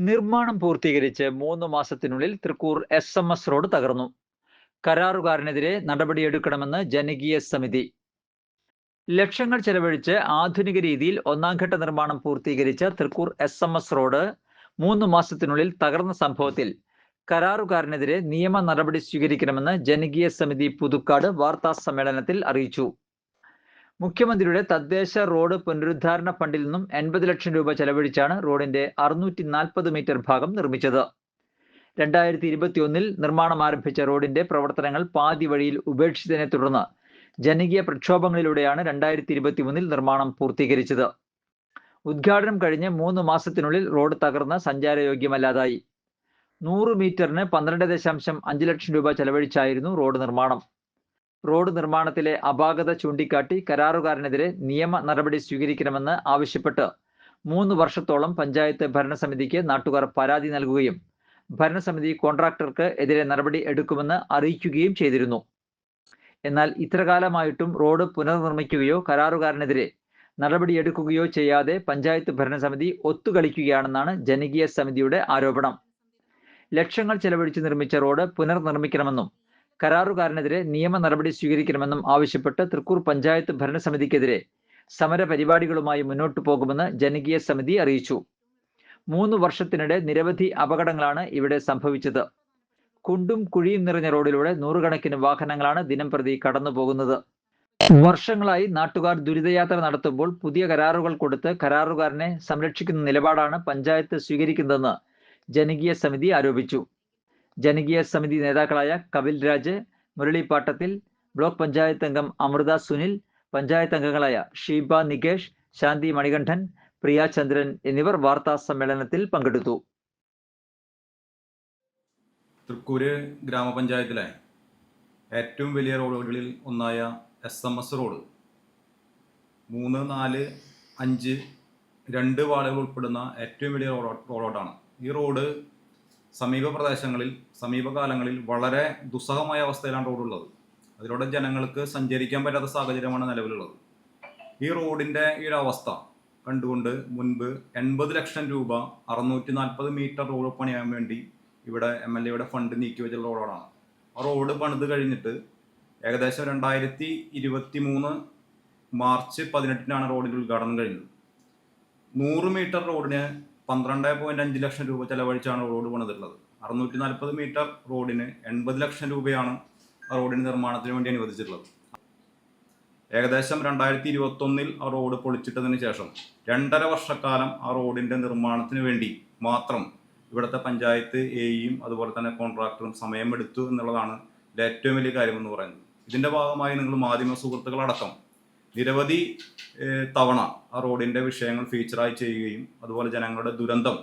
നിർമ്മാണം പൂർത്തീകരിച്ച് 3 മാസത്തിനുള്ളിൽ തൃക്കൂർ SMS റോഡ് തകർന്നു. കരാറുകാരനെതിരെ നടപടിയെടുക്കണമെന്ന് ജനകീയ സമിതി. ലക്ഷങ്ങൾ ചെലവഴിച്ച് ആധുനിക രീതിയിൽ ഒന്നാംഘട്ട നിർമ്മാണം പൂർത്തീകരിച്ച തൃക്കൂർ SMS റോഡ് 3 മാസത്തിനുള്ളിൽ തകർന്ന സംഭവത്തിൽ കരാറുകാരനെതിരെ നിയമ നടപടി സ്വീകരിക്കണമെന്ന് ജനകീയ സമിതി പുതുക്കാട് വാർത്താ സമ്മേളനത്തിൽ അറിയിച്ചു. മുഖ്യമന്ത്രിയുടെ തദ്ദേശ റോഡ് പുനരുദ്ധാരണ ഫണ്ടിൽ നിന്നും 80 ലക്ഷം രൂപ ചെലവഴിച്ചാണ് റോഡിന്റെ 640 മീറ്റർ ഭാഗം നിർമ്മിച്ചത്. 2021 നിർമ്മാണം ആരംഭിച്ച റോഡിന്റെ പ്രവർത്തനങ്ങൾ പാതി വഴിയിൽ ഉപേക്ഷിച്ചതിനെ തുടർന്ന് ജനകീയ പ്രക്ഷോഭങ്ങളിലൂടെയാണ് 2023 നിർമ്മാണം പൂർത്തീകരിച്ചത്. ഉദ്ഘാടനം കഴിഞ്ഞ് 3 മാസത്തിനുള്ളിൽ റോഡ് തകർന്ന് സഞ്ചാരയോഗ്യമല്ലാതായി. 100 മീറ്ററിന് 12.5 ലക്ഷം രൂപ ചെലവഴിച്ചായിരുന്നു റോഡ് നിർമ്മാണം. റോഡ് നിർമ്മാണത്തിലെ അപാകത ചൂണ്ടിക്കാട്ടി കരാറുകാരനെതിരെ നിയമ നടപടി സ്വീകരിക്കണമെന്ന് ആവശ്യപ്പെട്ട് 3 വർഷത്തോളം പഞ്ചായത്ത് ഭരണസമിതിക്ക് നാട്ടുകാർ പരാതി നൽകുകയും ഭരണസമിതി കോൺട്രാക്ടർക്ക് എതിരെ നടപടി എടുക്കുമെന്ന് അറിയിക്കുകയും ചെയ്തിരുന്നു. എന്നാൽ ഇത്രകാലമായിട്ടും റോഡ് പുനർനിർമ്മിക്കുകയോ കരാറുകാരനെതിരെ നടപടിയെടുക്കുകയോ ചെയ്യാതെ പഞ്ചായത്ത് ഭരണസമിതി ഒത്തുകളിക്കുകയാണെന്നാണ് ജനകീയ സമിതിയുടെ ആരോപണം. ലക്ഷങ്ങൾ ചെലവഴിച്ച് നിർമ്മിച്ച റോഡ് പുനർനിർമ്മിക്കണമെന്നും കരാറുകാരനെതിരെ നിയമ നടപടി സ്വീകരിക്കണമെന്നും ആവശ്യപ്പെട്ട് തൃക്കൂർ പഞ്ചായത്ത് ഭരണസമിതിക്കെതിരെ സമര പരിപാടികളുമായി മുന്നോട്ടു പോകുമെന്ന് ജനകീയ സമിതി അറിയിച്ചു. 3 വർഷത്തിനിടെ നിരവധി അപകടങ്ങളാണ് ഇവിടെ സംഭവിച്ചത്. കുണ്ടും കുഴിയും നിറഞ്ഞ റോഡിലൂടെ നൂറുകണക്കിന് വാഹനങ്ങളാണ് ദിനംപ്രതി കടന്നുപോകുന്നത്. വർഷങ്ങളായി നാട്ടുകാർ ദുരിതയാത്ര നടത്തുമ്പോൾ പുതിയ കരാറുകൾ കൊടുത്ത് കരാറുകാരനെ സംരക്ഷിക്കുന്ന നിലപാടാണ് പഞ്ചായത്ത് സ്വീകരിക്കുന്നതെന്ന് ജനകീയ സമിതി ആരോപിച്ചു. ജനകീയ സമിതി നേതാക്കളായ കപിൽ രാജ്, മുരളി പാട്ടത്തിൽ, ബ്ലോക്ക് പഞ്ചായത്ത് അംഗം അമൃത സുനിൽ, പഞ്ചായത്ത് അംഗങ്ങളായ ഷീബ നികേഷ്, ശാന്തി മണികണ്ഠൻ, പ്രിയ ചന്ദ്രൻ എന്നിവർ വാർത്താ സമ്മേളനത്തിൽ പങ്കെടുത്തു. തൃക്കൂര് ഗ്രാമപഞ്ചായത്തിലെ ഏറ്റവും വലിയ റോഡുകളിൽ ഒന്നായ SMS റോഡ് 3, 4, 5, 2 വാർഡുകൾ ഉൾപ്പെടുന്ന ഏറ്റവും വലിയ റോഡാണ്. ഈ റോഡ് സമീപകാലങ്ങളിൽ വളരെ ദുസ്സഹമായ അവസ്ഥയിലാണ് റോഡുള്ളത്. അതിലൂടെ ജനങ്ങൾക്ക് സഞ്ചരിക്കാൻ പറ്റാത്ത സാഹചര്യമാണ് നിലവിലുള്ളത്. ഈ റോഡിൻ്റെ ഈ ഒരു അവസ്ഥ കണ്ടുകൊണ്ട് മുൻപ് 80 ലക്ഷം രൂപ 640 മീറ്റർ റോഡ് പണിയാൻ വേണ്ടി ഇവിടെ MLAയുടെ ഫണ്ട് നീക്കി വെച്ചുള്ള റോഡാണ്. ആ റോഡ് പണിത് കഴിഞ്ഞിട്ട് ഏകദേശം 2023 മാർച്ച് 18 റോഡിൻ്റെ ഉദ്ഘാടനം കഴിഞ്ഞത്. 100 മീറ്റർ റോഡിന് 12.5 ലക്ഷം രൂപ ചെലവഴിച്ചാണ് റോഡ് പണിതിട്ടുള്ളത്. 640 മീറ്റർ റോഡിന് 80 ലക്ഷം രൂപയാണ് ആ റോഡിന് നിർമ്മാണത്തിന് വേണ്ടി അനുവദിച്ചിട്ടുള്ളത്. ഏകദേശം 2021 ആ റോഡ് പൊളിച്ചിട്ടതിന് ശേഷം 2.5 വർഷക്കാലം ആ റോഡിൻ്റെ നിർമ്മാണത്തിന് വേണ്ടി മാത്രം ഇവിടുത്തെ പഞ്ചായത്ത് എയും അതുപോലെ തന്നെ കോൺട്രാക്ടറും സമയമെടുത്തു എന്നുള്ളതാണ് ഏറ്റവും വലിയ കാര്യമെന്ന് പറയുന്നത്. ഇതിൻ്റെ ഭാഗമായി നിങ്ങൾ മാധ്യമ സുഹൃത്തുക്കളടക്കം നിരവധി തവണ ആ റോഡിൻ്റെ വിഷയങ്ങൾ ഫീച്ചറായി ചെയ്യുകയും അതുപോലെ ജനങ്ങളുടെ ദുരന്തം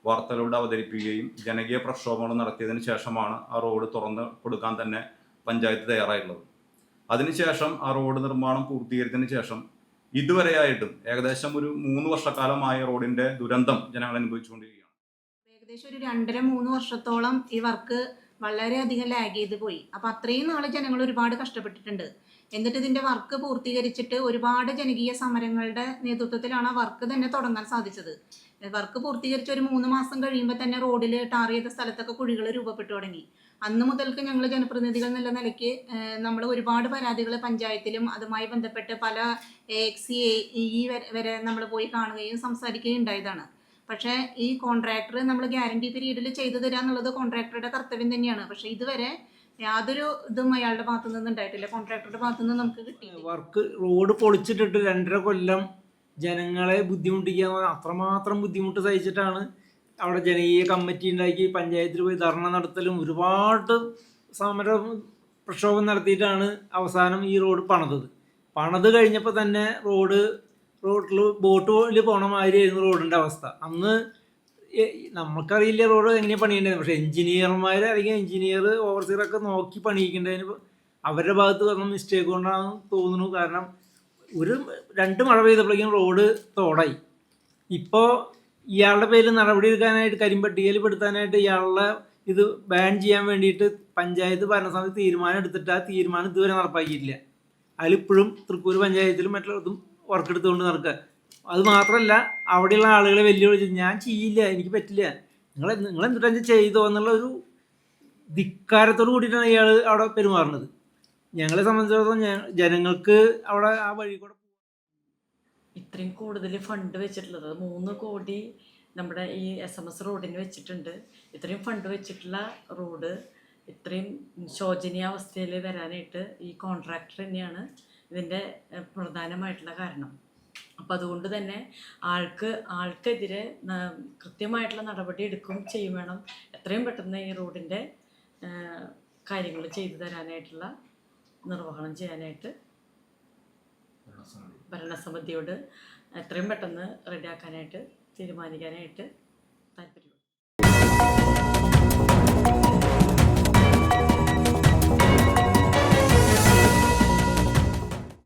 വാർത്തകളിലൂടെ അവതരിപ്പിക്കുകയും ജനകീയ പ്രക്ഷോഭങ്ങൾ നടത്തിയതിന് ശേഷമാണ് ആ റോഡ് തുറന്ന് കൊടുക്കാൻ തന്നെ പഞ്ചായത്ത് തയ്യാറായിട്ടുള്ളത്. അതിനുശേഷം ആ റോഡ് നിർമ്മാണം പൂർത്തീകരിച്ചതിന് ശേഷം ഇതുവരെയായിട്ടും ഏകദേശം ഒരു 3 വർഷക്കാലമായ റോഡിൻ്റെ ദുരന്തം ജനങ്ങൾ അനുഭവിച്ചുകൊണ്ടിരിക്കുകയാണ്. ഏകദേശം ഒരു 2.5-3 വർഷത്തോളം ഈ വർക്ക് വളരെയധികം ലാഗ് ചെയ്ത് പോയി. അപ്പോൾ അത്രയും നാൾ ജനങ്ങൾ ഒരുപാട് കഷ്ടപ്പെട്ടിട്ടുണ്ട്. എന്നിട്ട് ഇതിൻ്റെ വർക്ക് പൂർത്തീകരിച്ചിട്ട് ഒരുപാട് ജനകീയ സമരങ്ങളുടെ നേതൃത്വത്തിലാണ് ആ വർക്ക് തന്നെ തുടങ്ങാൻ സാധിച്ചത്. വർക്ക് പൂർത്തീകരിച്ച് ഒരു 3 മാസം കഴിയുമ്പോൾ തന്നെ റോഡിൽ ടാർ ചെയ്ത സ്ഥലത്തൊക്കെ കുഴികൾ രൂപപ്പെട്ടു തുടങ്ങി. അന്ന് മുതൽക്ക് ഞങ്ങൾ ജനപ്രതിനിധികൾ എന്നുള്ള നിലയ്ക്ക് നമ്മൾ ഒരുപാട് പരാതികൾ പഞ്ചായത്തിലും അതുമായി ബന്ധപ്പെട്ട് പല AXE വരെ നമ്മൾ പോയി കാണുകയും സംസാരിക്കുകയും ഉണ്ടായതാണ്. പക്ഷേ ഈ കോൺട്രാക്ടർ നമ്മൾ ഗ്യാരണ്ടി പീരീഡിൽ ചെയ്തു തരിക എന്നുള്ളത് കോൺട്രാക്ടറുടെ കർത്തവ്യം തന്നെയാണ്. പക്ഷേ ഇതുവരെ യാതൊരു ഇതും അയാളുടെ ഭാഗത്തു നിന്ന് ഉണ്ടായിട്ടില്ല, കോൺട്രാക്ടറുടെ ഭാഗത്തു നിന്ന് നമുക്ക് കിട്ടി. വർക്ക് റോഡ് പൊളിച്ചിട്ടിട്ട് 2.5 കൊല്ലം ജനങ്ങളെ ബുദ്ധിമുട്ടിക്കുക, അത്രമാത്രം ബുദ്ധിമുട്ട് സഹിച്ചിട്ടാണ് അവിടെ ജനകീയ കമ്മിറ്റി ഉണ്ടാക്കി പഞ്ചായത്തിൽ പോയി ധർണ നടത്തലും ഒരുപാട് സമര പ്രക്ഷോഭം നടത്തിയിട്ടാണ് അവസാനം ഈ റോഡ് പണിത് കഴിഞ്ഞപ്പോൾ തന്നെ റോഡിൽ ബോട്ടിൽ പോണ മാതിരിയായിരുന്നു റോഡിൻ്റെ അവസ്ഥ. അന്ന് നമുക്കറിയില്ല റോഡ് എങ്ങനെയാണ് പണിയേണ്ടത്. പക്ഷേ എഞ്ചിനീയർമാർ അല്ലെങ്കിൽ എഞ്ചിനീയർ ഓവർസീറൊക്കെ നോക്കി പണിയിക്കേണ്ടതിന് അവരുടെ ഭാഗത്ത് വന്ന മിസ്റ്റേക്ക് കൊണ്ടാണ് തോന്നുന്നു. കാരണം 2 മഴ പെയ്തപ്പോഴേക്കും റോഡ് തോടായി. ഇപ്പോൾ ഇയാളുടെ പേരിൽ നടപടി എടുക്കാനായിട്ട് കരിമ്പട്ടികയിൽ പെടുത്താനായിട്ട് ഇയാളുടെ ഇത് ബാൻ ചെയ്യാൻ വേണ്ടിയിട്ട് പഞ്ചായത്ത് ഭരണസമിതി തീരുമാനം എടുത്തിട്ട് ആ തീരുമാനം ഇതുവരെ നടപ്പാക്കിയിട്ടില്ല. അതിലിപ്പോഴും തൃക്കൂർ പഞ്ചായത്തിലും മറ്റുള്ളതും വർക്ക് എടുത്തുകൊണ്ട് നടക്കുക. അത് മാത്രമല്ല അവിടെയുള്ള ആളുകളെ വെല്ലുവിളിച്ച് ഞാൻ ചെയ്യില്ല, എനിക്ക് പറ്റില്ല, നിങ്ങൾ എന്തിട്ടാ ചെയ്തോ എന്നുള്ള ഒരു ധിക്കാരത്തോട് കൂടിയിട്ടാണ് ഇയാൾ അവിടെ പെരുമാറുന്നത്. ഞങ്ങളെ സംബന്ധിച്ചിടത്തോളം ജനങ്ങൾക്ക് അവിടെ ആ വഴി കൂടെ ഇത്രയും കൂടുതൽ ഫണ്ട് വെച്ചിട്ടുള്ളത് 3 കോടി നമ്മുടെ ഈ SMS റോഡിന് വെച്ചിട്ടുണ്ട്. ഇത്രയും ഫണ്ട് വെച്ചിട്ടുള്ള റോഡ് ഇത്രയും ശോചനീയാവസ്ഥയിൽ വരാനായിട്ട് ഈ കോൺട്രാക്ടർ തന്നെയാണ് ഇതിൻ്റെ പ്രധാനമായിട്ടുള്ള കാരണം. അപ്പം അതുകൊണ്ട് തന്നെ ആൾക്കെതിരെ കൃത്യമായിട്ടുള്ള നടപടി എടുക്കും ചെയ്യും വേണം. എത്രയും പെട്ടെന്ന് ഈ റോഡിൻ്റെ കാര്യങ്ങൾ ചെയ്തു തരാനായിട്ടുള്ള നിർവഹണം ചെയ്യാനായിട്ട് ഭരണസമിതിയോട് എത്രയും പെട്ടെന്ന് റെഡിയാക്കാനായിട്ട് തീരുമാനിക്കാനായിട്ട് താല്പര്യം.